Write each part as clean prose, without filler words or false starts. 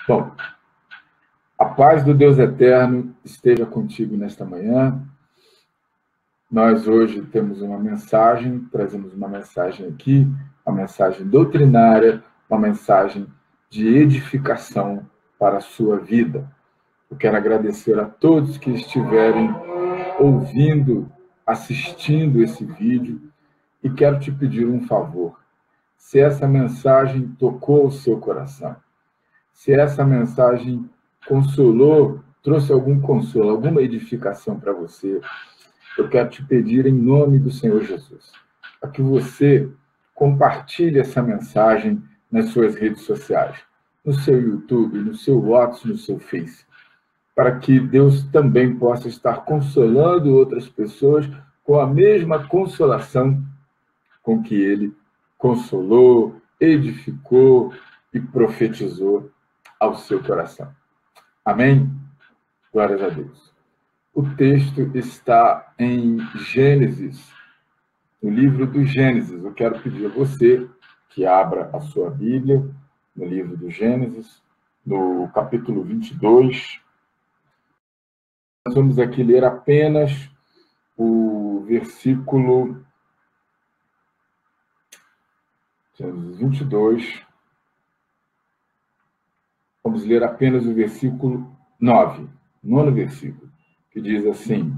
Bom, a paz do Deus eterno esteja contigo nesta manhã. Nós hoje temos uma mensagem, trazemos uma mensagem aqui, uma mensagem doutrinária, uma mensagem de edificação para a sua vida. Eu quero agradecer a todos que estiverem ouvindo, assistindo esse vídeo e quero te pedir um favor. Se essa mensagem tocou o seu coração, se essa mensagem consolou, trouxe algum consolo, alguma edificação para você, eu quero te pedir em nome do Senhor Jesus, para que você compartilhe essa mensagem nas suas redes sociais, no seu YouTube, no seu WhatsApp, no seu Face, para que Deus também possa estar consolando outras pessoas com a mesma consolação com que Ele consolou, edificou e profetizou ao seu coração. Amém? Glórias a Deus. O texto está em Gênesis, no livro do Gênesis. Eu quero pedir a você que abra a sua Bíblia no livro do Gênesis, no capítulo 22. Nós vamos aqui ler apenas o versículo 22. Vamos ler apenas o versículo 9, nono versículo, que diz assim: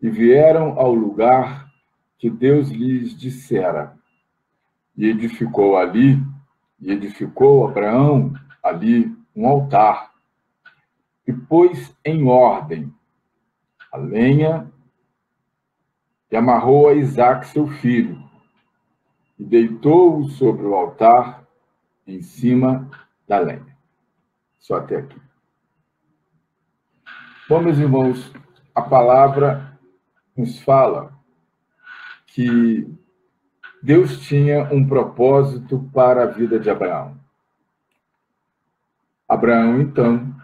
E vieram ao lugar que Deus lhes dissera, e edificou Abraão ali um altar, e pôs em ordem a lenha, e amarrou a Isaque seu filho, e deitou-o sobre o altar, em cima da lenha. Só até aqui. Bom, meus irmãos, a palavra nos fala que Deus tinha um propósito para a vida de Abraão. Abraão, então,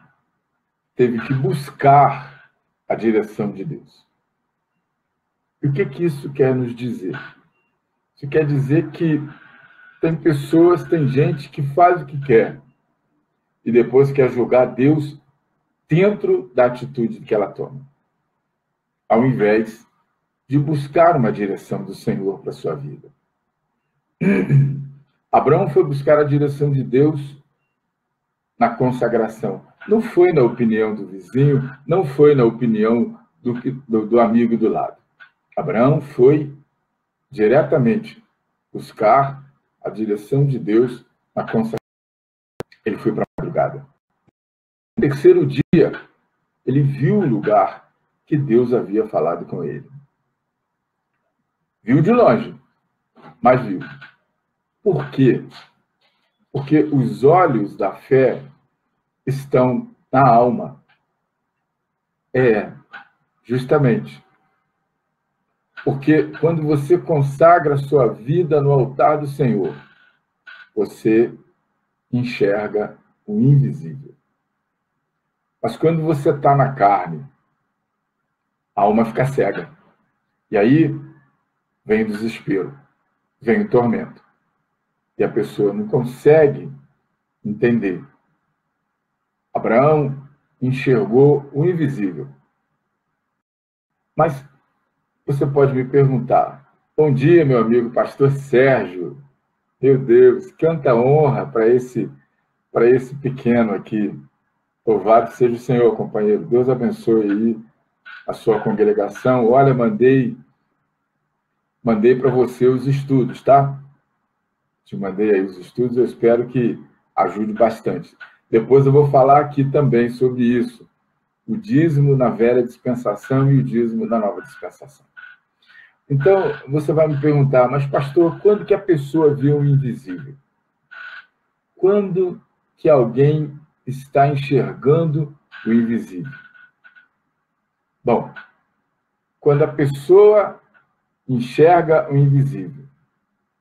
teve que buscar a direção de Deus. E o que isso quer nos dizer? Isso quer dizer que tem pessoas, tem gente que faz o que quer e depois quer julgar Deus dentro da atitude que ela toma, ao invés de buscar uma direção do Senhor para a sua vida. Abraão foi buscar a direção de Deus na consagração. Não foi na opinião do vizinho, não foi na opinião do amigo do lado. Abraão foi diretamente buscar a direção de Deus na consagração. Ele foi para a madrugada. No terceiro dia, ele viu o lugar que Deus havia falado com ele. Viu de longe, mas viu. Por quê? Porque os olhos da fé estão na alma. Justamente. Porque quando você consagra a sua vida no altar do Senhor, você enxerga o invisível. Mas quando você está na carne, a alma fica cega. E aí vem o desespero, vem o tormento. E a pessoa não consegue entender. Abraão enxergou o invisível. Mas você pode me perguntar: bom dia, meu amigo pastor Sérgio. Meu Deus, quanta honra para esse pequeno aqui. Louvado seja o Senhor, companheiro. Deus abençoe aí a sua congregação. Olha, mandei para você os estudos, tá? Te mandei aí os estudos, eu espero que ajude bastante. Depois eu vou falar aqui também sobre isso. O dízimo na velha dispensação e o dízimo na nova dispensação. Então, você vai me perguntar: mas pastor, quando que a pessoa vê o invisível? Quando que alguém está enxergando o invisível? Bom, quando a pessoa enxerga o invisível,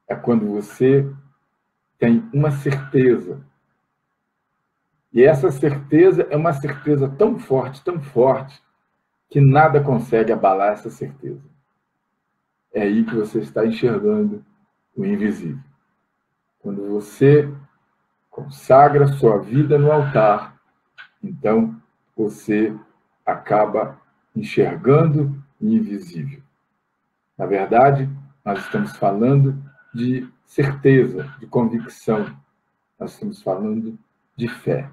é quando você tem uma certeza. E essa certeza é uma certeza tão forte, que nada consegue abalar essa certeza. É aí que você está enxergando o invisível. Quando você consagra sua vida no altar, então você acaba enxergando o invisível. Na verdade, nós estamos falando de certeza, de convicção. Nós estamos falando de fé.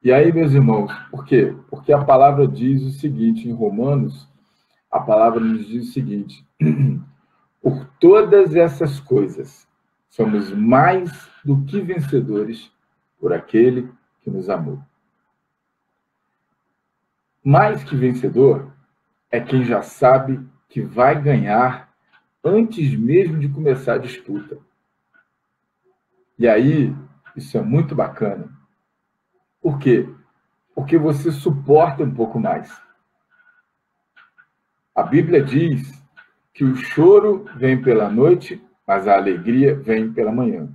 E aí, meus irmãos, por quê? Porque a palavra diz o seguinte, em Romanos, a palavra nos diz o seguinte: por todas essas coisas, somos mais do que vencedores por aquele que nos amou. Mais que vencedor é quem já sabe que vai ganhar antes mesmo de começar a disputa. E aí, isso é muito bacana. Por quê? Porque você suporta um pouco mais. A Bíblia diz que o choro vem pela noite, mas a alegria vem pela manhã.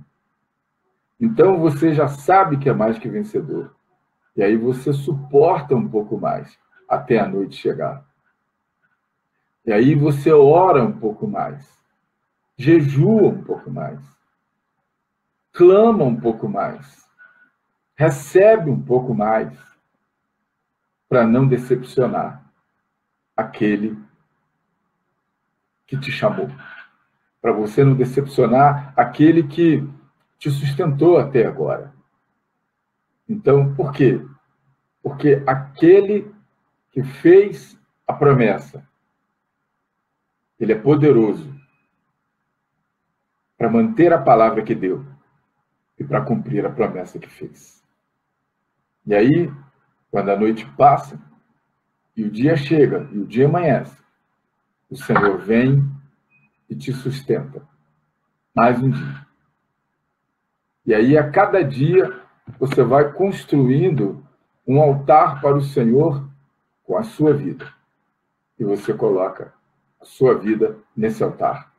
Então você já sabe que é mais que vencedor. E aí você suporta um pouco mais até a noite chegar. E aí você ora um pouco mais, jejua um pouco mais, clama um pouco mais, recebe um pouco mais, para não decepcionar aquele que te chamou. Para você não decepcionar aquele que te sustentou até agora. Então, por quê? Porque aquele que fez a promessa, ele é poderoso para manter a palavra que deu e para cumprir a promessa que fez. E aí, quando a noite passa e o dia chega e o dia amanhece, o Senhor vem e te sustenta. Mais um dia. E aí, a cada dia, você vai construindo um altar para o Senhor com a sua vida. E você coloca a sua vida nesse altar.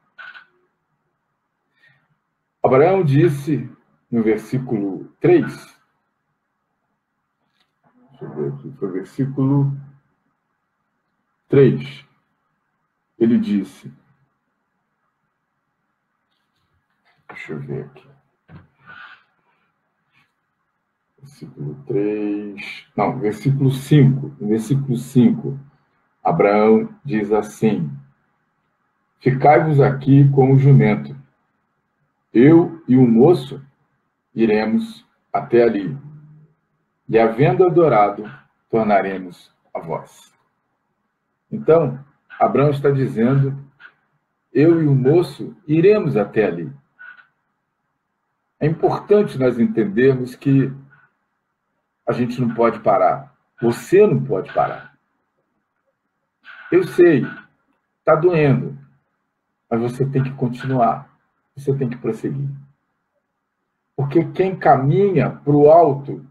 Abraão disse no versículo 3, deixa eu ver aqui, foi o versículo 3, ele disse, deixa eu ver aqui, versículo 3, não, versículo 5, no versículo 5, Abraão diz assim, ficai-vos aqui com o jumento, eu e o moço iremos até ali, e havendo adorado, tornaremos a vós. Então, Abraão está dizendo, eu e o moço iremos até ali. É importante nós entendermos que a gente não pode parar. Você não pode parar. Eu sei, está doendo, mas você tem que continuar. Você tem que prosseguir. Porque quem caminha para o alto,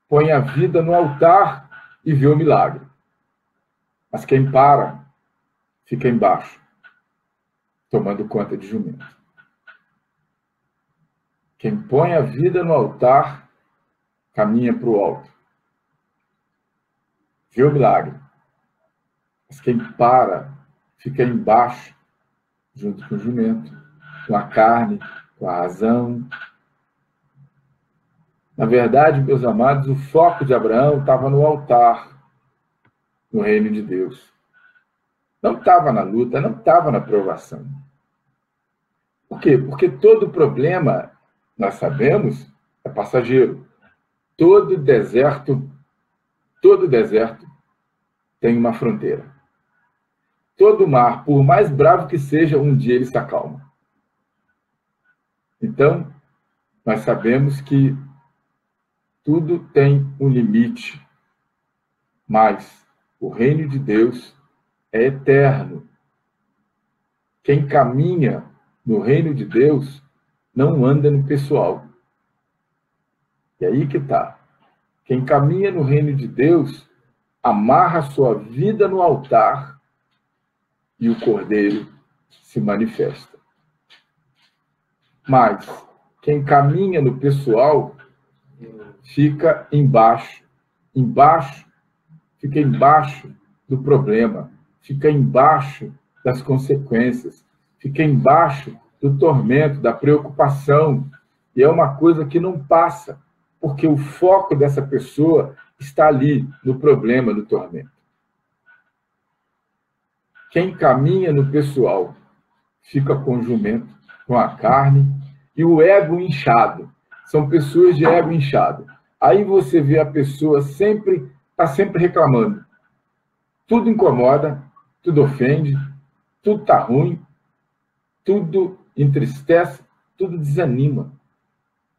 põe a vida no altar e vê o milagre. Mas quem para, fica embaixo, tomando conta de jumento. Quem põe a vida no altar, caminha para o alto. Vê o milagre. Mas quem para, fica embaixo, junto com o jumento, com a carne, com a razão. Na verdade, meus amados, o foco de Abraão estava no altar, no reino de Deus. Não estava na luta, não estava na provação. Por quê? Porque todo problema, nós sabemos, é passageiro. Todo deserto tem uma fronteira. Todo mar, por mais bravo que seja, um dia ele se acalma. Então, nós sabemos que tudo tem um limite, mas o reino de Deus é eterno. Quem caminha no reino de Deus não anda no pessoal. E aí que está. Quem caminha no reino de Deus amarra sua vida no altar e o Cordeiro se manifesta. Mas quem caminha no pessoal fica embaixo. Fica embaixo do problema, fica embaixo das consequências, fica embaixo do tormento, da preocupação. E é uma coisa que não passa, porque o foco dessa pessoa está ali, no problema, no tormento. Quem caminha no pessoal fica com o jumento, com a carne e o ego inchado. São pessoas de ego inchado. Aí você vê a pessoa está sempre reclamando. Tudo incomoda, tudo ofende, tudo está ruim, tudo entristece, tudo desanima.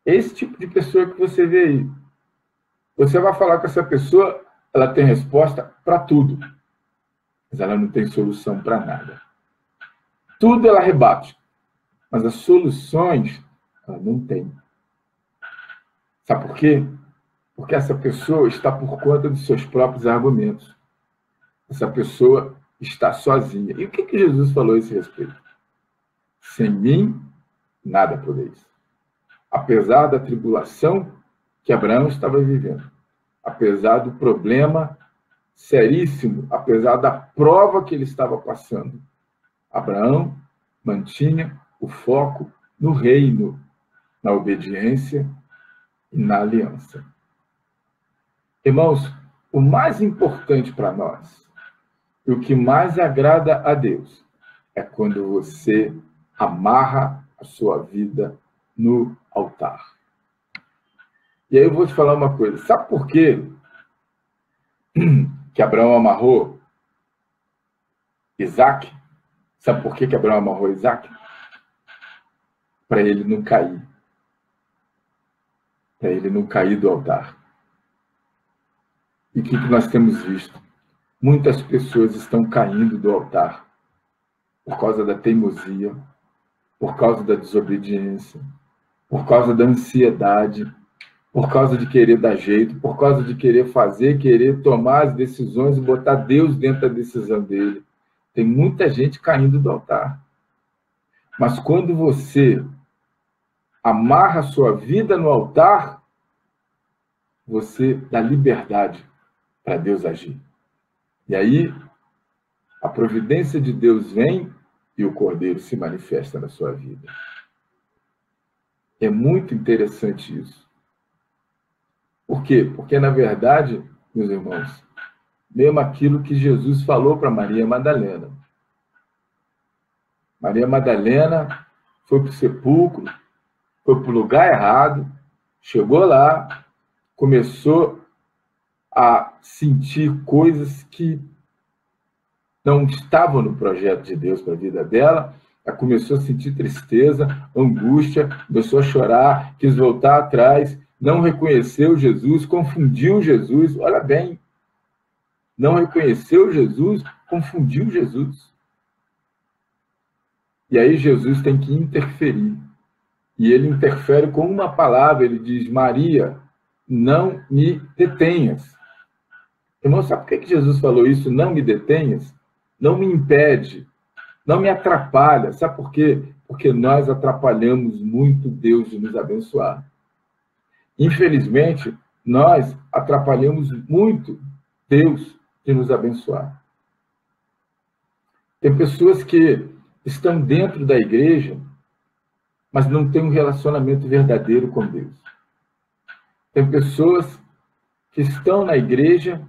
É esse tipo de pessoa que você vê aí. Você vai falar com essa pessoa, ela tem resposta para tudo, mas ela não tem solução para nada. Tudo ela rebate, mas as soluções ela não tem. Sabe por quê? Porque essa pessoa está por conta dos seus próprios argumentos. Essa pessoa está sozinha. E o que Jesus falou a esse respeito? Sem mim, nada podeis. Apesar da tribulação que Abraão estava vivendo, apesar do problema seríssimo, apesar da prova que ele estava passando, Abraão mantinha o foco no reino, na obediência e na aliança. Irmãos, o mais importante para nós e o que mais agrada a Deus é quando você amarra a sua vida no altar. E aí eu vou te falar uma coisa. Sabe por quê que Abraão amarrou Isaac? Sabe por que Abraão amarrou Isaac? Para ele não cair. Para ele não cair do altar. E o que nós temos visto? Muitas pessoas estão caindo do altar por causa da teimosia, por causa da desobediência, por causa da ansiedade, por causa de querer dar jeito, por causa de querer fazer, querer tomar as decisões e botar Deus dentro da decisão dele. Tem muita gente caindo do altar. Mas quando você amarra a sua vida no altar, você dá liberdade para Deus agir. E aí, a providência de Deus vem e o Cordeiro se manifesta na sua vida. É muito interessante isso. Por quê? Porque, na verdade, meus irmãos, mesmo aquilo que Jesus falou para Maria Madalena. Maria Madalena foi para o sepulcro, foi para o lugar errado, chegou lá, começou a sentir coisas que não estavam no projeto de Deus para a vida dela. Ela começou a sentir tristeza, angústia, começou a chorar, quis voltar atrás, não reconheceu Jesus, confundiu Jesus. Olha bem, não reconheceu Jesus, confundiu Jesus. E aí Jesus tem que interferir. E ele interfere com uma palavra, ele diz: Maria, não me detenhas. Irmão, sabe por que Jesus falou isso? Não me detenhas? Não me impede, não me atrapalha. Sabe por quê? Porque nós atrapalhamos muito Deus de nos abençoar. Infelizmente, nós atrapalhamos muito Deus de nos abençoar. Tem pessoas que estão dentro da igreja, mas não têm um relacionamento verdadeiro com Deus. Tem pessoas que estão na igreja,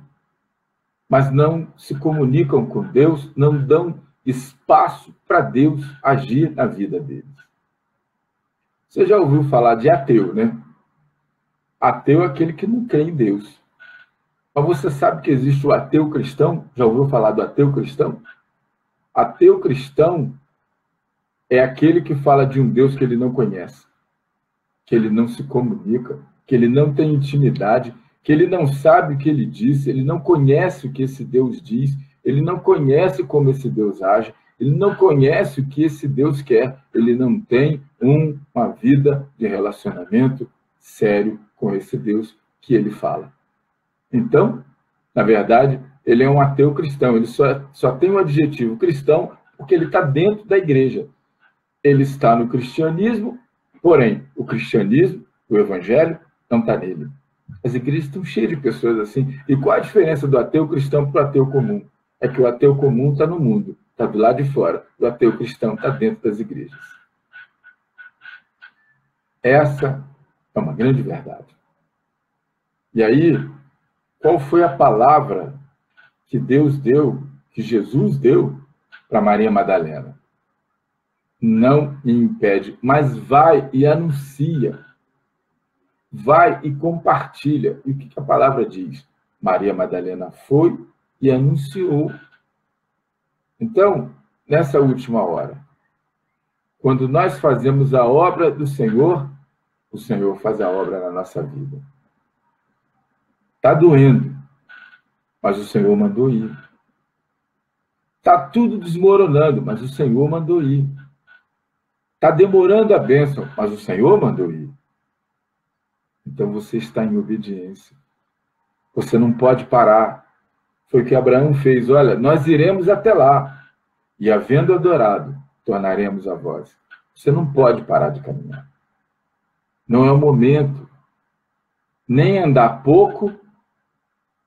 mas não se comunicam com Deus, não dão espaço para Deus agir na vida deles. Você já ouviu falar de ateu, né? Ateu é aquele que não crê em Deus. Mas você sabe que existe o ateu cristão? Já ouviu falar do ateu cristão? Ateu cristão é aquele que fala de um Deus que ele não conhece, que ele não se comunica, que ele não tem intimidade, que ele não sabe o que ele disse, ele não conhece o que esse Deus diz, ele não conhece como esse Deus age, ele não conhece o que esse Deus quer, ele não tem uma vida de relacionamento sério com esse Deus que ele fala. Então, na verdade, ele é um ateu cristão, ele só tem o adjetivo cristão porque ele está dentro da igreja. Ele está no cristianismo, porém, o cristianismo, o evangelho, não está nele. As igrejas estão cheias de pessoas assim. E qual a diferença do ateu cristão para o ateu comum? É que o ateu comum está no mundo, está do lado de fora. O ateu cristão está dentro das igrejas. Essa é uma grande verdade. E aí, qual foi a palavra que Deus deu, que Jesus deu para Maria Madalena? Não me impede, mas vai e anuncia. Vai e compartilha. E o que a palavra diz? Maria Madalena foi e anunciou. Então, nessa última hora, quando nós fazemos a obra do Senhor, o Senhor faz a obra na nossa vida. Está doendo, mas o Senhor mandou ir. Está tudo desmoronando, mas o Senhor mandou ir. Está demorando a bênção, mas o Senhor mandou ir. Então você está em obediência. Você não pode parar. Foi o que Abraão fez. Olha, nós iremos até lá. E havendo adorado, tornaremos a voz. Você não pode parar de caminhar. Não é o momento. Nem andar pouco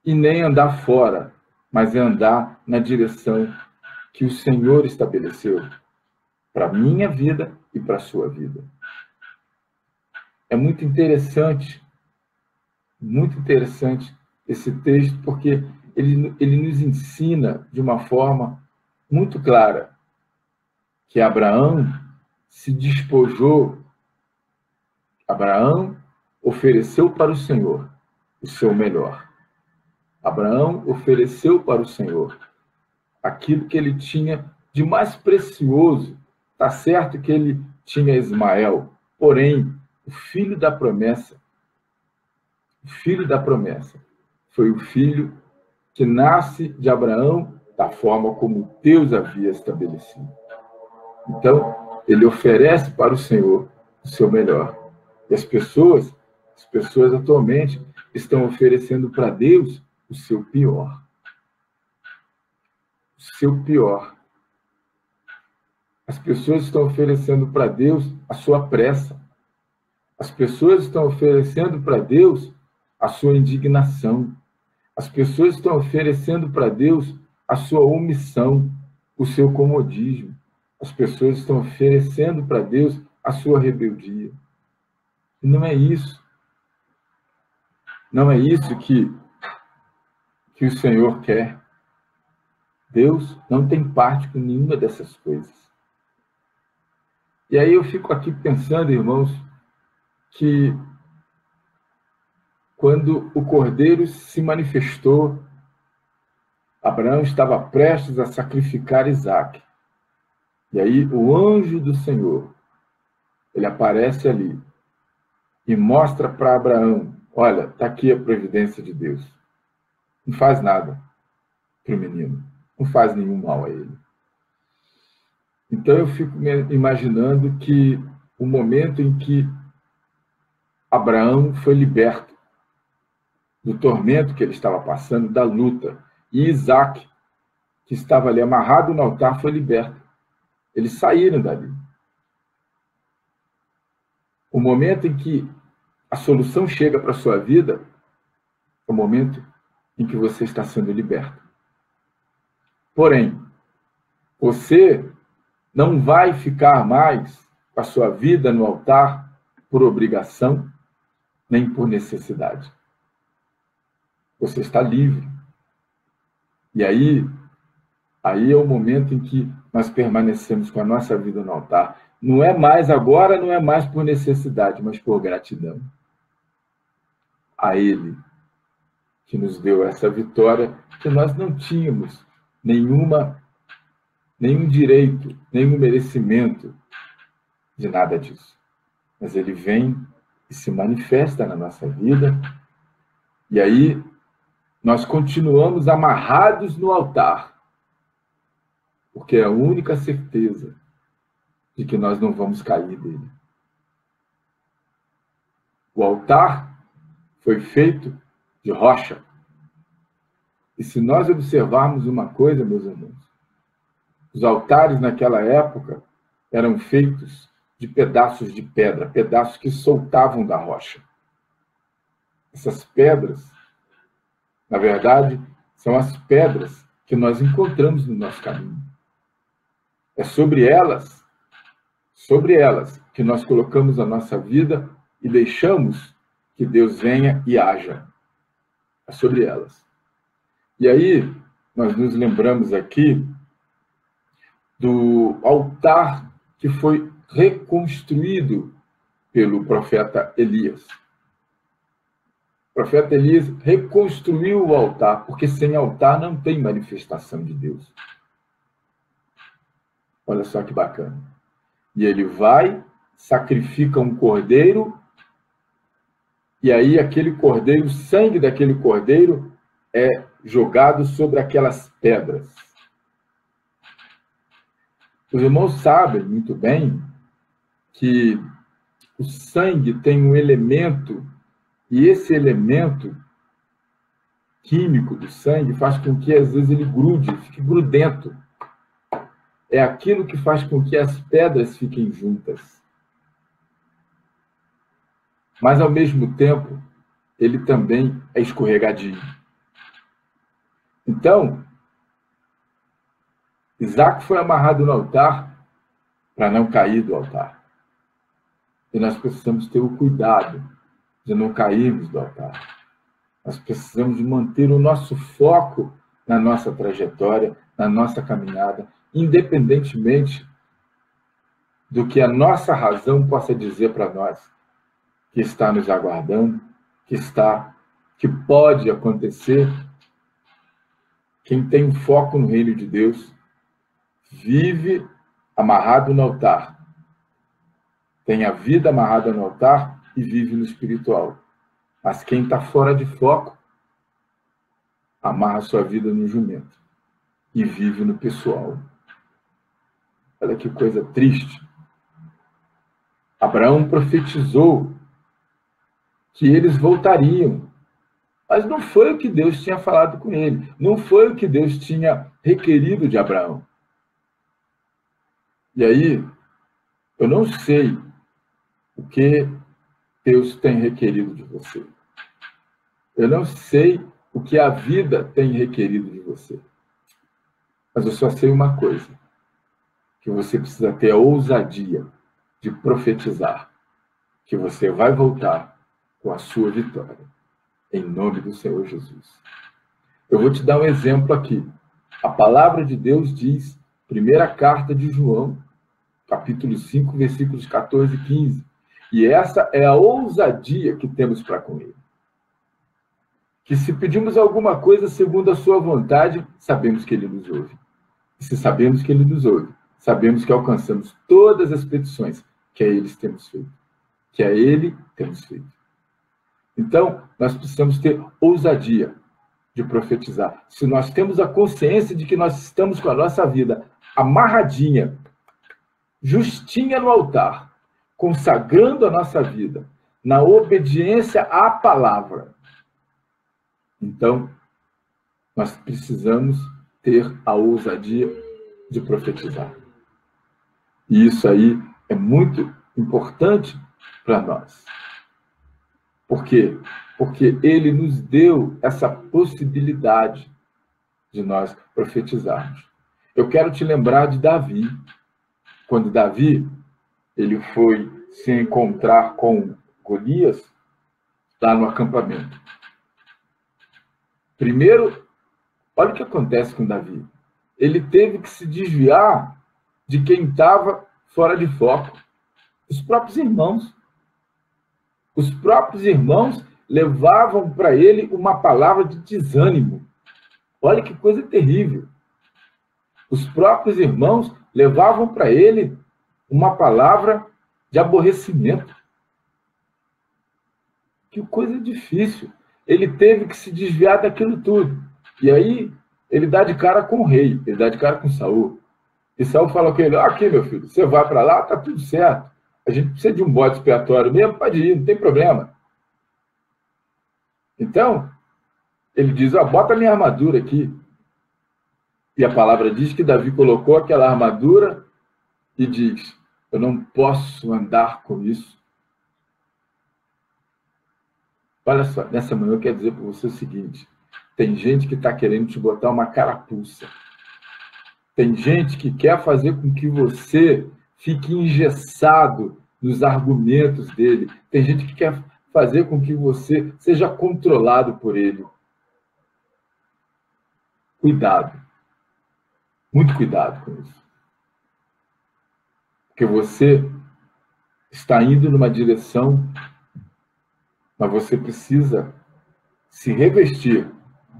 e nem andar fora. Mas é andar na direção que o Senhor estabeleceu para a minha vida e para a sua vida. É muito interessante esse texto, porque ele nos ensina de uma forma muito clara que Abraão se despojou, Abraão ofereceu para o Senhor o seu melhor. Abraão ofereceu para o Senhor aquilo que ele tinha de mais precioso. Está certo que ele tinha Ismael, porém, o filho da promessa foi o filho que nasce de Abraão da forma como Deus havia estabelecido. Então, ele oferece para o Senhor o seu melhor. E as pessoas atualmente estão oferecendo para Deus o seu pior. O seu pior. As pessoas estão oferecendo para Deus a sua pressa. As pessoas estão oferecendo para Deus a sua indignação. As pessoas estão oferecendo para Deus a sua omissão, o seu comodismo. As pessoas estão oferecendo para Deus a sua rebeldia. E não é isso. Não é isso que o Senhor quer. Deus não tem parte com nenhuma dessas coisas. E aí eu fico aqui pensando, irmãos, que quando o Cordeiro se manifestou, Abraão estava prestes a sacrificar Isaque. E aí o anjo do Senhor, ele aparece ali e mostra para Abraão, olha, está aqui a providência de Deus. Não faz nada para o menino. Não faz nenhum mal a ele. Então eu fico me imaginando que o momento em que Abraão foi liberto do tormento que ele estava passando, da luta, e Isaque, que estava ali amarrado no altar, foi liberto. Eles saíram dali. O momento em que a solução chega para a sua vida é o momento em que você está sendo liberto. Porém, você não vai ficar mais com a sua vida no altar por obrigação, nem por necessidade. Você está livre. E aí é o momento em que nós permanecemos com a nossa vida no altar. Não é mais agora, não é mais por necessidade, mas por gratidão a Ele, que nos deu essa vitória, que nós não tínhamos nenhum direito, nenhum merecimento de nada disso. Mas Ele vem e se manifesta na nossa vida, e aí nós continuamos amarrados no altar, porque é a única certeza de que nós não vamos cair dele. O altar foi feito de rocha. E se nós observarmos uma coisa, meus irmãos, os altares naquela época eram feitos de pedaços de pedra, pedaços que soltavam da rocha. Essas pedras, na verdade, são as pedras que nós encontramos no nosso caminho. É sobre elas que nós colocamos a nossa vida e deixamos que Deus venha e haja sobre elas. E aí, nós nos lembramos aqui do altar que foi reconstruído pelo profeta Elias. O profeta Elias reconstruiu o altar, porque sem altar não tem manifestação de Deus. Olha só que bacana. E ele vai, sacrifica um cordeiro, e aí aquele cordeiro, o sangue daquele cordeiro é jogado sobre aquelas pedras. Os irmãos sabem muito bem que o sangue tem um elemento, e esse elemento químico do sangue faz com que, às vezes, ele grude, fique grudento. É aquilo que faz com que as pedras fiquem juntas. Mas, ao mesmo tempo, ele também é escorregadio. Então, Isaac foi amarrado no altar para não cair do altar. E nós precisamos ter o cuidado de não cairmos do altar. Nós precisamos de manter o nosso foco na nossa trajetória, na nossa caminhada, independentemente do que a nossa razão possa dizer para nós, que está nos aguardando, que pode acontecer. Quem tem foco no reino de Deus vive amarrado no altar. Tem a vida amarrada no altar e vive no espiritual. Mas quem está fora de foco, amarra sua vida no jumento e vive no pessoal. Olha que coisa triste. Abraão profetizou que eles voltariam, mas não foi o que Deus tinha falado com ele, não foi o que Deus tinha requerido de Abraão. E aí, eu não sei o que Deus tem requerido de você. Eu não sei o que a vida tem requerido de você. Mas eu só sei uma coisa, que você precisa ter a ousadia de profetizar, que você vai voltar com a sua vitória, em nome do Senhor Jesus. Eu vou te dar um exemplo aqui. A palavra de Deus diz, primeira carta de João, capítulo 5, versículos 14 e 15. E essa é a ousadia que temos para com ele. Que se pedimos alguma coisa segundo a sua vontade, sabemos que ele nos ouve. E se sabemos que ele nos ouve, sabemos que alcançamos todas as petições que a ele temos feito. Que a ele temos feito. Então, nós precisamos ter ousadia de profetizar. Se nós temos a consciência de que nós estamos com a nossa vida amarradinha, justinha no altar, consagrando a nossa vida na obediência à palavra, então, nós precisamos ter a ousadia de profetizar. E isso aí é muito importante para nós. Por quê? Porque ele nos deu essa possibilidade de nós profetizarmos. Eu quero te lembrar de Davi. Quando Davi ele foi se encontrar com Golias, lá no acampamento. Primeiro, olha o que acontece com Davi. Ele teve que se desviar de quem estava fora de foco. Os próprios irmãos. Os próprios irmãos levavam para ele uma palavra de desânimo. Olha que coisa terrível. Os próprios irmãos levavam para ele uma palavra de aborrecimento. Que coisa difícil. Ele teve que se desviar daquilo tudo. E aí, ele dá de cara com o rei, ele dá de cara com Saul. E Saul fala com ele, aqui, meu filho, você vai para lá, tá tudo certo. A gente precisa de um bode expiatório mesmo, pode ir, não tem problema. Então, ele diz, bota a minha armadura aqui. E a palavra diz que Davi colocou aquela armadura e diz, eu não posso andar com isso. Olha só, nessa manhã eu quero dizer para você o seguinte, tem gente que está querendo te botar uma carapuça. Tem gente que quer fazer com que você fique engessado nos argumentos dele. Tem gente que quer fazer com que você seja controlado por ele. Cuidado. Muito cuidado com isso. Porque você está indo numa direção, mas você precisa se revestir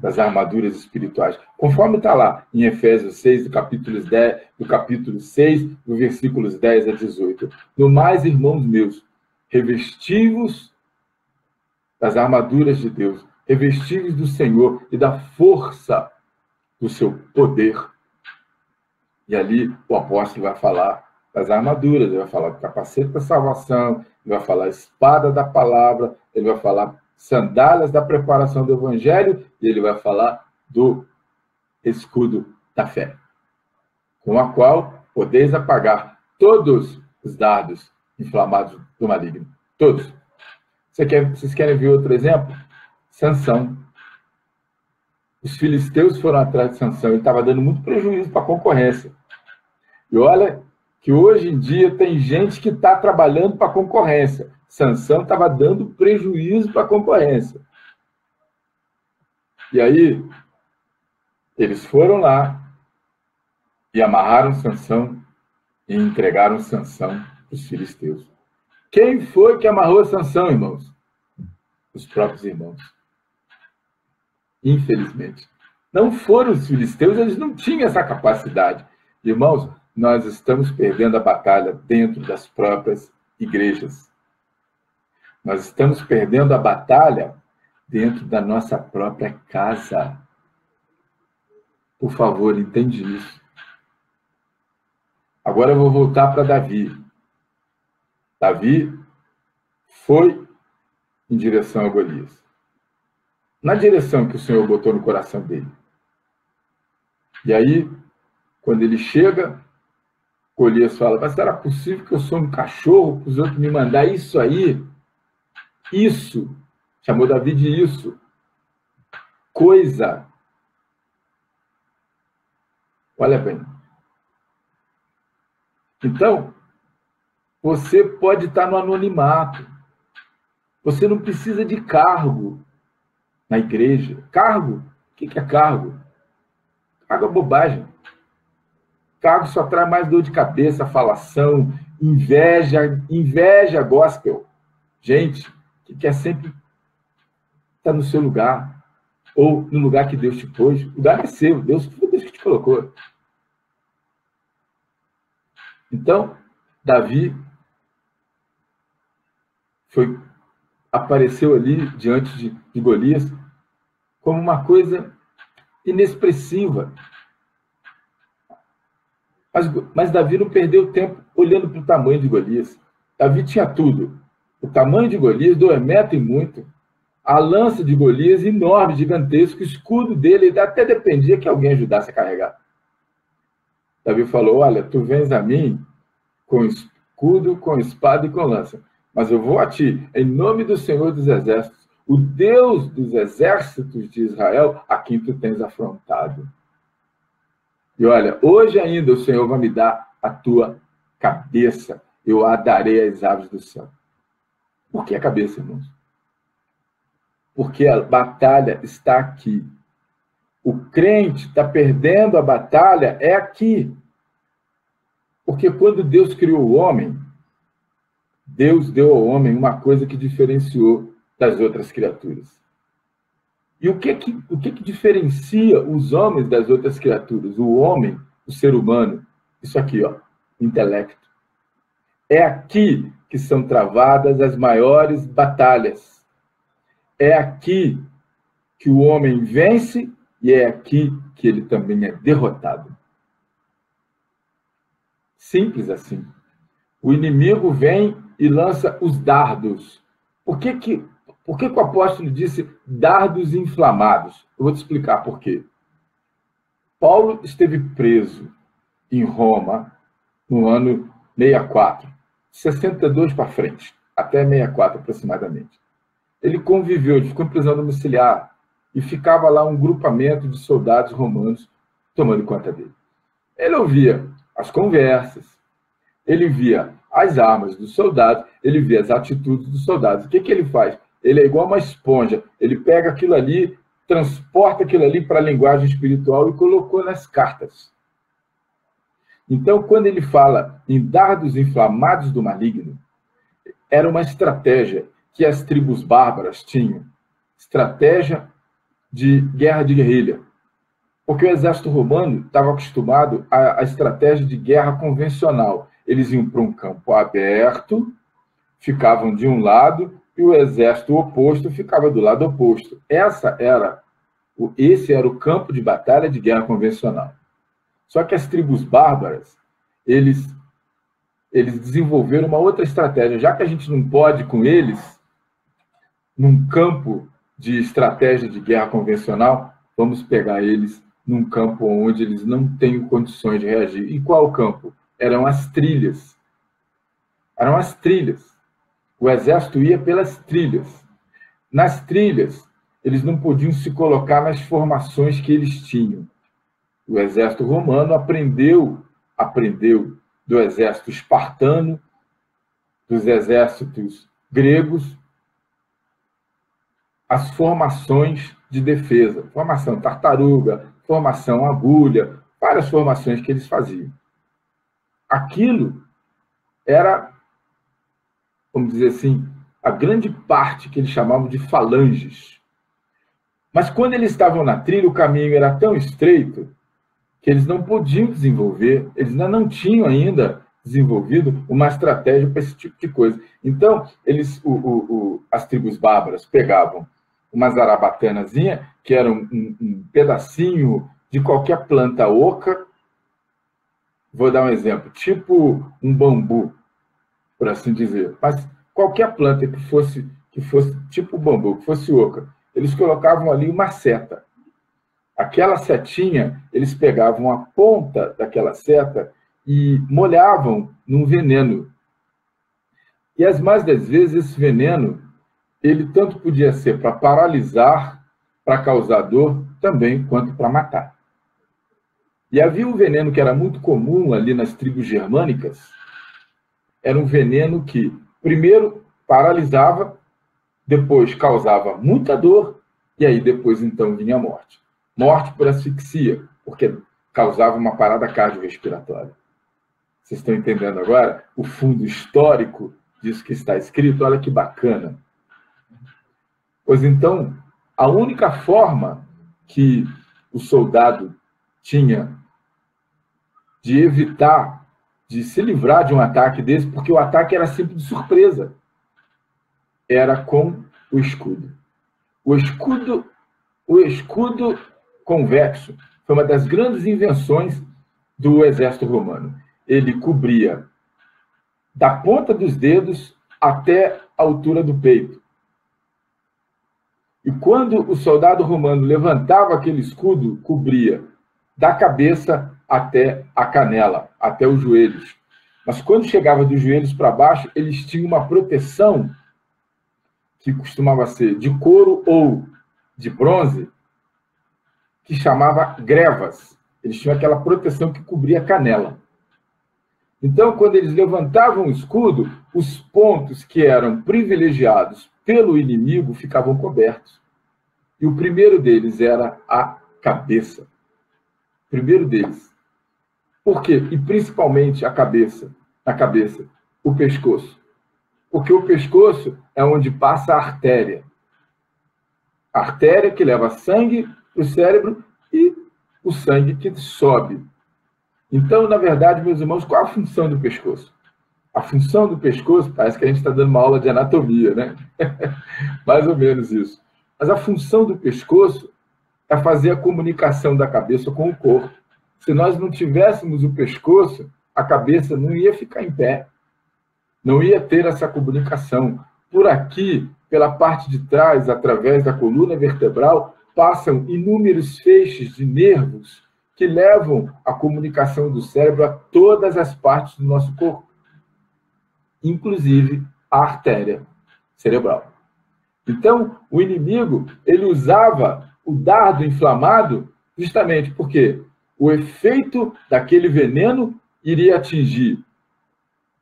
das armaduras espirituais. Conforme está lá em Efésios 6, do capítulo 6, do versículos 10 a 18. No mais, irmãos meus, revestivos das armaduras de Deus, revestivos do Senhor e da força do seu poder. E ali o apóstolo vai falar das armaduras, ele vai falar do capacete da salvação, ele vai falar espada da palavra, ele vai falar sandálias da preparação do evangelho e ele vai falar do escudo da fé, com a qual podeis apagar todos os dardos inflamados do maligno. Todos. Vocês querem ver outro exemplo? Sansão. Os filisteus foram atrás de Sansão, ele estava dando muito prejuízo para a concorrência. E olha que hoje em dia tem gente que está trabalhando para a concorrência. Sansão estava dando prejuízo para a concorrência. E aí, eles foram lá e amarraram Sansão e entregaram Sansão para os filisteus. Quem foi que amarrou Sansão, irmãos? Os próprios irmãos. Infelizmente. Não foram os filisteus, eles não tinham essa capacidade. Irmãos, nós estamos perdendo a batalha dentro das próprias igrejas. Nós estamos perdendo a batalha dentro da nossa própria casa. Por favor, entende isso. Agora eu vou voltar para Davi. Davi foi em direção a Golias. Na direção que o Senhor botou no coração dele. E aí, quando ele chega, Golias fala, mas será possível que eu sou um cachorro para os outros me mandar isso aí? Isso. Chamou Davi de isso. Coisa. Olha bem. Então, você pode estar no anonimato. Você não precisa de cargo na igreja. Cargo? O que é cargo? Cargo é bobagem. Cargo só traz mais dor de cabeça, falação, inveja gospel. Gente que quer sempre estar no seu lugar, ou no lugar que Deus te pôs. O lugar é seu, Deus que te colocou. Então, Davi apareceu ali diante de Golias como uma coisa inexpressiva. Mas Davi não perdeu tempo olhando para o tamanho de Golias. Davi tinha tudo. O tamanho de Golias, 2 metros e muito. A lança de Golias, enorme, gigantesco. O escudo dele, ele até dependia que alguém ajudasse a carregar. Davi falou, olha, tu vens a mim com escudo, com espada e com lança. Mas eu vou a ti, em nome do Senhor dos Exércitos, o Deus dos exércitos de Israel, a quem tu tens afrontado. E olha, hoje ainda o Senhor vai me dar a tua cabeça. Eu a darei às aves do céu. Por que a cabeça, irmãos? Porque a batalha está aqui. O crente está perdendo a batalha é aqui. Porque quando Deus criou o homem, Deus deu ao homem uma coisa que diferenciou das outras criaturas. E o que diferencia os homens das outras criaturas? O homem, o ser humano, isso aqui, ó, intelecto. É aqui que são travadas as maiores batalhas. É aqui que o homem vence e é aqui que ele também é derrotado. Simples assim. O inimigo vem e lança os dardos. Por que o apóstolo disse dardos inflamados? Eu vou te explicar por quê. Paulo esteve preso em Roma no ano 64, 62 para frente, até 64 aproximadamente. Ele conviveu, ele ficou em prisão domiciliar e ficava lá um grupamento de soldados romanos tomando conta dele. Ele ouvia as conversas, ele via as armas dos soldados, ele vê as atitudes dos soldados. O que ele faz? Ele é igual uma esponja, ele pega aquilo ali, transporta aquilo ali para a linguagem espiritual e colocou nas cartas. Então, quando ele fala em dardos inflamados do maligno, era uma estratégia que as tribos bárbaras tinham, estratégia de guerra de guerrilha, porque o exército romano estava acostumado à estratégia de guerra convencional. Eles iam para um campo aberto, ficavam de um lado, e o exército oposto ficava do lado oposto. Esse era o campo de batalha de guerra convencional. Só que as tribos bárbaras, eles desenvolveram uma outra estratégia. Já que a gente não pode com eles, num campo de estratégia de guerra convencional, vamos pegar eles num campo onde eles não têm condições de reagir. E qual campo? Eram as trilhas. Eram as trilhas. O exército ia pelas trilhas. Nas trilhas, eles não podiam se colocar nas formações que eles tinham. O exército romano aprendeu do exército espartano, dos exércitos gregos, as formações de defesa. Formação tartaruga, formação agulha, várias formações que eles faziam. Aquilo era, vamos dizer assim, a grande parte que eles chamavam de falanges. Mas quando eles estavam na trilha, o caminho era tão estreito que eles não podiam desenvolver, eles ainda não tinham ainda desenvolvido uma estratégia para esse tipo de coisa. Então, as tribos bárbaras pegavam uma zarabatanazinha, que era um pedacinho de qualquer planta oca, vou dar um exemplo, tipo um bambu, por assim dizer, mas qualquer planta que fosse tipo bambu, que fosse oca, eles colocavam ali uma seta. Aquela setinha, eles pegavam a ponta daquela seta e molhavam num veneno. E as mais das vezes, esse veneno, ele tanto podia ser para paralisar, para causar dor, também quanto para matar. E havia um veneno que era muito comum ali nas tribos germânicas, era um veneno que, primeiro, paralisava, depois causava muita dor, e aí depois, então, vinha a morte. Morte por asfixia, porque causava uma parada cardiorrespiratória. Vocês estão entendendo agora o fundo histórico disso que está escrito? Olha que bacana. Pois então, a única forma que o soldado tinha de evitar, de se livrar de um ataque desse, porque o ataque era sempre de surpresa, era com o escudo. O escudo convexo foi uma das grandes invenções do exército romano. Ele cobria da ponta dos dedos até a altura do peito. E quando o soldado romano levantava aquele escudo, cobria da cabeça até a canela, até os joelhos. Mas quando chegava dos joelhos para baixo, eles tinham uma proteção que costumava ser de couro ou de bronze, que chamava grevas. Eles tinham aquela proteção que cobria a canela. Então, quando eles levantavam o escudo, os pontos que eram privilegiados pelo inimigo ficavam cobertos. E o primeiro deles era a cabeça. O primeiro deles. Por quê? E principalmente a cabeça. Na cabeça, o pescoço. Porque o pescoço é onde passa a artéria. A artéria que leva sangue para o cérebro e o sangue que sobe. Então, na verdade, meus irmãos, qual a função do pescoço? A função do pescoço, parece que a gente está dando uma aula de anatomia, né? Mais ou menos isso. Mas a função do pescoço é fazer a comunicação da cabeça com o corpo. Se nós não tivéssemos o pescoço, a cabeça não ia ficar em pé. Não ia ter essa comunicação. Por aqui, pela parte de trás, através da coluna vertebral, passam inúmeros feixes de nervos que levam a comunicação do cérebro a todas as partes do nosso corpo, inclusive a artéria cerebral. Então, o inimigo, ele usava o dardo inflamado justamente porque o efeito daquele veneno iria atingir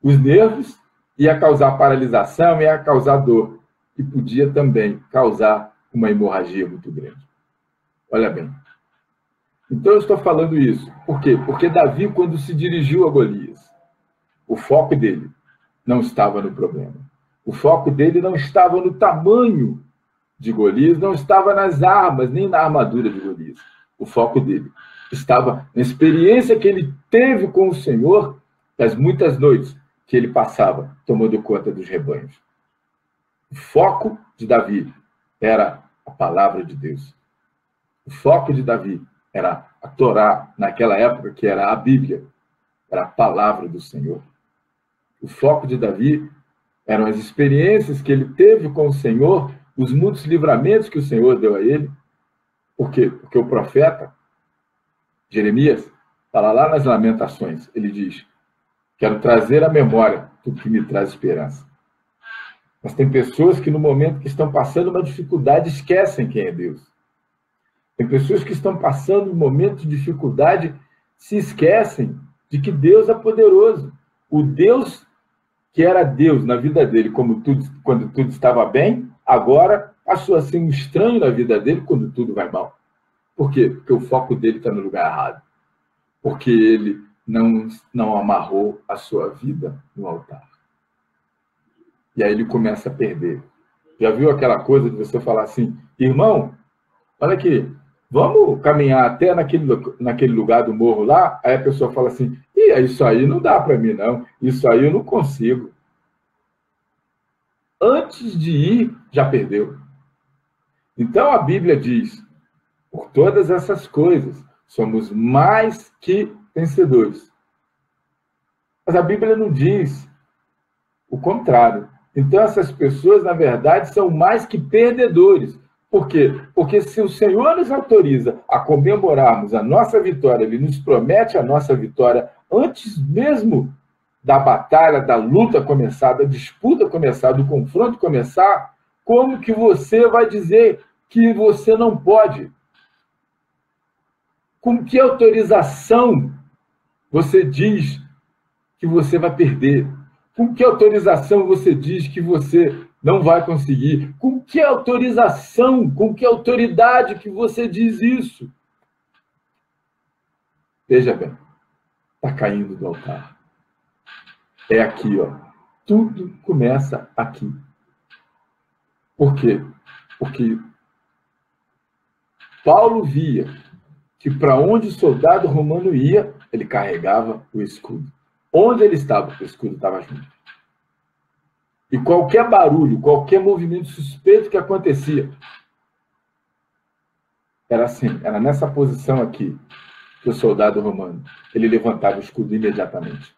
os nervos, ia causar paralisação, ia causar dor, e podia também causar uma hemorragia muito grande. Olha bem. Então eu estou falando isso. Por quê? Porque Davi, quando se dirigiu a Golias, o foco dele não estava no problema. O foco dele não estava no tamanho de Golias, não estava nas armas, nem na armadura de Golias. O foco dele estava na experiência que ele teve com o Senhor, das muitas noites que ele passava tomando conta dos rebanhos. O foco de Davi era a palavra de Deus. O foco de Davi era a Torá, naquela época, que era a Bíblia, era a palavra do Senhor. O foco de Davi eram as experiências que ele teve com o Senhor, os muitos livramentos que o Senhor deu a ele. Por quê? Porque o profeta Jeremias fala lá nas Lamentações, ele diz: quero trazer à memória tudo que me traz esperança. Mas tem pessoas que no momento que estão passando uma dificuldade esquecem quem é Deus. Tem pessoas que estão passando um momento de dificuldade, se esquecem de que Deus é poderoso. O Deus que era Deus na vida dele quando tudo estava bem, agora passou a ser um estranho na vida dele quando tudo vai mal. Por quê? Porque o foco dele está no lugar errado. Porque ele não amarrou a sua vida no altar. E aí ele começa a perder. Já viu aquela coisa de você falar assim, irmão, olha aqui, vamos caminhar até naquele lugar do morro lá? Aí a pessoa fala assim, isso aí não dá para mim, não. Isso aí eu não consigo. Antes de ir, já perdeu. Então a Bíblia diz, por todas essas coisas, somos mais que vencedores. Mas a Bíblia não diz o contrário. Então essas pessoas, na verdade, são mais que perdedores. Por quê? Porque se o Senhor nos autoriza a comemorarmos a nossa vitória, Ele nos promete a nossa vitória antes mesmo da batalha, da luta começar, da disputa começar, do confronto começar, como que você vai dizer que você não pode? Com que autorização você diz que você vai perder? Com que autorização você diz que você não vai conseguir? Com que autorização, com que autoridade que você diz isso? Veja bem, está caindo do altar. É aqui, ó. Tudo começa aqui. Por quê? Porque Paulo via que para onde o soldado romano ia, ele carregava o escudo. Onde ele estava, o escudo estava junto. E qualquer barulho, qualquer movimento suspeito que acontecia, era assim, era nessa posição aqui, que o soldado romano, ele levantava o escudo imediatamente.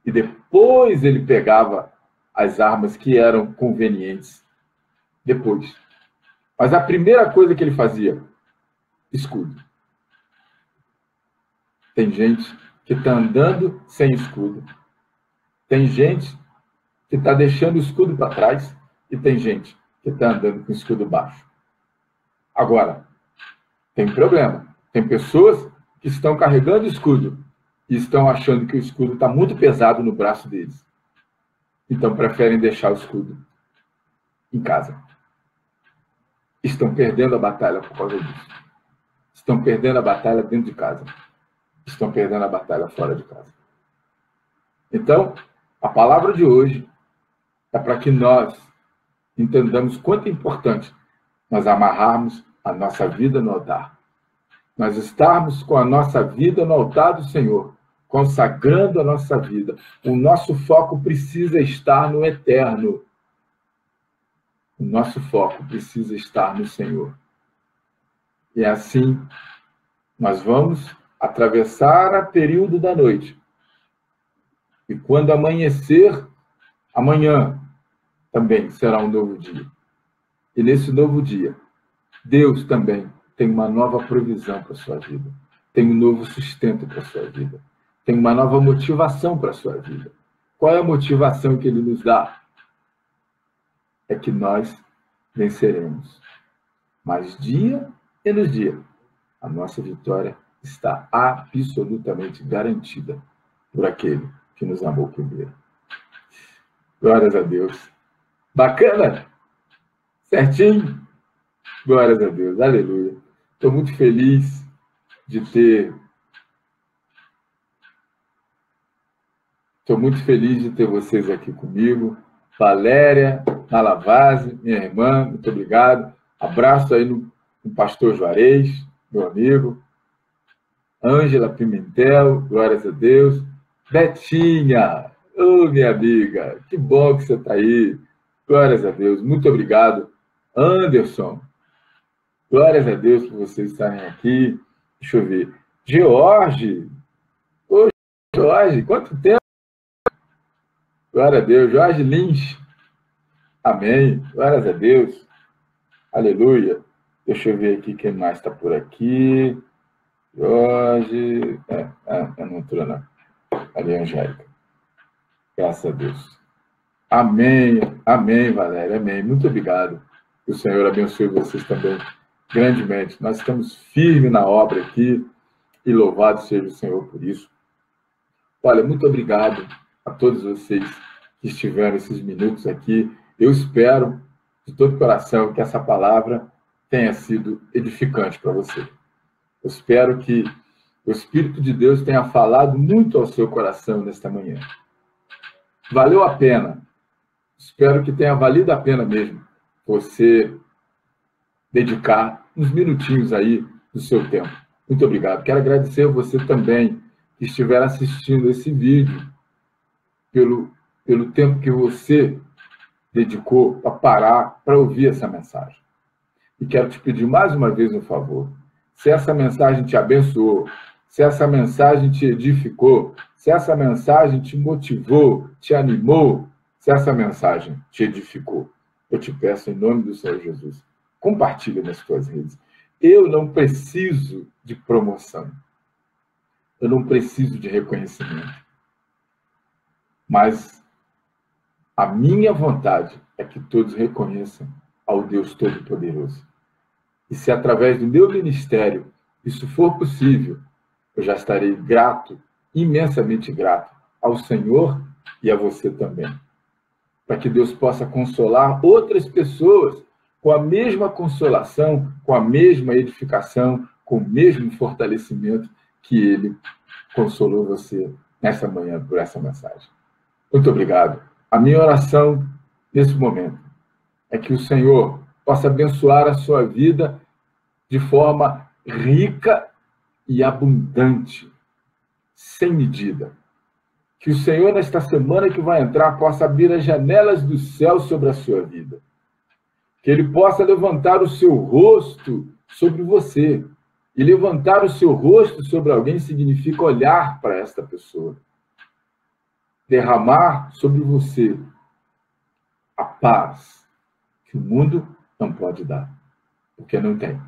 E depois ele pegava as armas que eram convenientes. Depois. Mas a primeira coisa que ele fazia, escudo. Tem gente que está andando sem escudo. Tem gente que está deixando o escudo para trás e tem gente que está andando com o escudo baixo. Agora, tem problema. Tem pessoas que estão carregando o escudo e estão achando que o escudo está muito pesado no braço deles. Então, preferem deixar o escudo em casa. Estão perdendo a batalha por causa disso. Estão perdendo a batalha dentro de casa. Estão perdendo a batalha fora de casa. Então, a palavra de hoje é para que nós entendamos quanto é importante nós amarrarmos a nossa vida no altar. Nós estarmos com a nossa vida no altar do Senhor, consagrando a nossa vida. O nosso foco precisa estar no eterno. O nosso foco precisa estar no Senhor. E assim, nós vamos atravessar o período da noite. E quando amanhecer, amanhã também será um novo dia. E nesse novo dia, Deus também tem uma nova provisão para a sua vida. Tem um novo sustento para a sua vida. Tem uma nova motivação para a sua vida. Qual é a motivação que Ele nos dá? É que nós venceremos. Mas dia menos dia, a nossa vitória está absolutamente garantida por aquele que nos amou primeiro. Glórias a Deus. Bacana? Certinho? Glórias a Deus. Aleluia. Estou muito feliz de ter... Estou muito feliz de ter vocês aqui comigo. Valéria, Malavase, minha irmã, muito obrigado. Abraço aí no pastor Juarez, meu amigo. Ângela Pimentel, glórias a Deus. Betinha, minha amiga, que bom que você está aí. Glórias a Deus, muito obrigado. Anderson, glórias a Deus por vocês estarem aqui. Deixa eu ver. George, Jorge, quanto tempo? Glória a Deus. Jorge Lins. Amém. Glórias a Deus. Aleluia. Deixa eu ver aqui quem mais está por aqui. Jorge. Não entrou, não. Ali, Angélica. Graças a Deus. Amém. Amém, Valéria. Amém. Muito obrigado. Que o Senhor abençoe vocês também grandemente. Nós estamos firmes na obra aqui e louvado seja o Senhor por isso. Olha, muito obrigado a todos vocês que estiveram esses minutos aqui. Eu espero, de todo o coração, que essa palavra tenha sido edificante para você. Eu espero que o Espírito de Deus tenha falado muito ao seu coração nesta manhã. Valeu a pena. Espero que tenha valido a pena mesmo você dedicar uns minutinhos aí do seu tempo. Muito obrigado. Quero agradecer a você também que estiver assistindo esse vídeo pelo tempo que você dedicou para parar para ouvir essa mensagem. E quero te pedir mais uma vez um favor. Se essa mensagem te abençoou, se essa mensagem te edificou, se essa mensagem te motivou, te animou, se essa mensagem te edificou, eu te peço em nome do Senhor Jesus, compartilha nas tuas redes. Eu não preciso de promoção. Eu não preciso de reconhecimento. Mas a minha vontade é que todos reconheçam ao Deus Todo-Poderoso. E se através do meu ministério isso for possível, eu já estarei grato, imensamente grato, ao Senhor e a você também. Para que Deus possa consolar outras pessoas com a mesma consolação, com a mesma edificação, com o mesmo fortalecimento que Ele consolou você nessa manhã por essa mensagem. Muito obrigado. A minha oração nesse momento é que o Senhor possa abençoar a sua vida de forma rica e abundante, sem medida. Que o Senhor, nesta semana que vai entrar, possa abrir as janelas do céu sobre a sua vida. Que Ele possa levantar o seu rosto sobre você. E levantar o seu rosto sobre alguém significa olhar para esta pessoa. Derramar sobre você a paz que o mundo não pode dar. Porque não tem.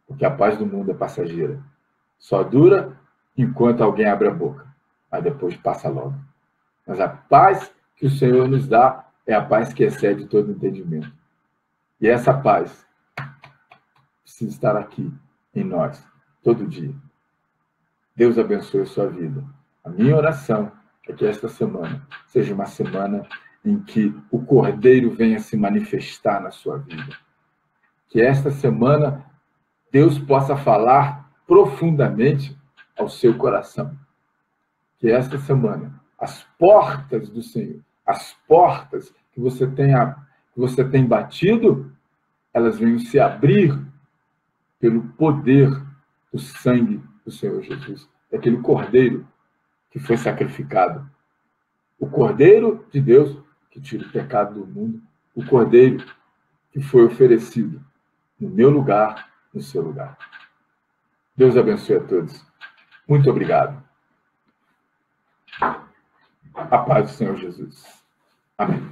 Porque a paz do mundo é passageira. Só dura enquanto alguém abre a boca. Mas depois passa logo. Mas a paz que o Senhor nos dá é a paz que excede todo entendimento. E essa paz precisa estar aqui em nós, todo dia. Deus abençoe a sua vida. A minha oração é que esta semana seja uma semana em que o Cordeiro venha se manifestar na sua vida. Que esta semana Deus possa falar profundamente ao seu coração. Que esta semana as portas do Senhor, as portas que você tem batido, elas venham se abrir pelo poder do sangue do Senhor Jesus, daquele Cordeiro que foi sacrificado. O Cordeiro de Deus que tira o pecado do mundo, o Cordeiro que foi oferecido no meu lugar, no seu lugar. Deus abençoe a todos. Muito obrigado. A paz do Senhor Jesus. Amém.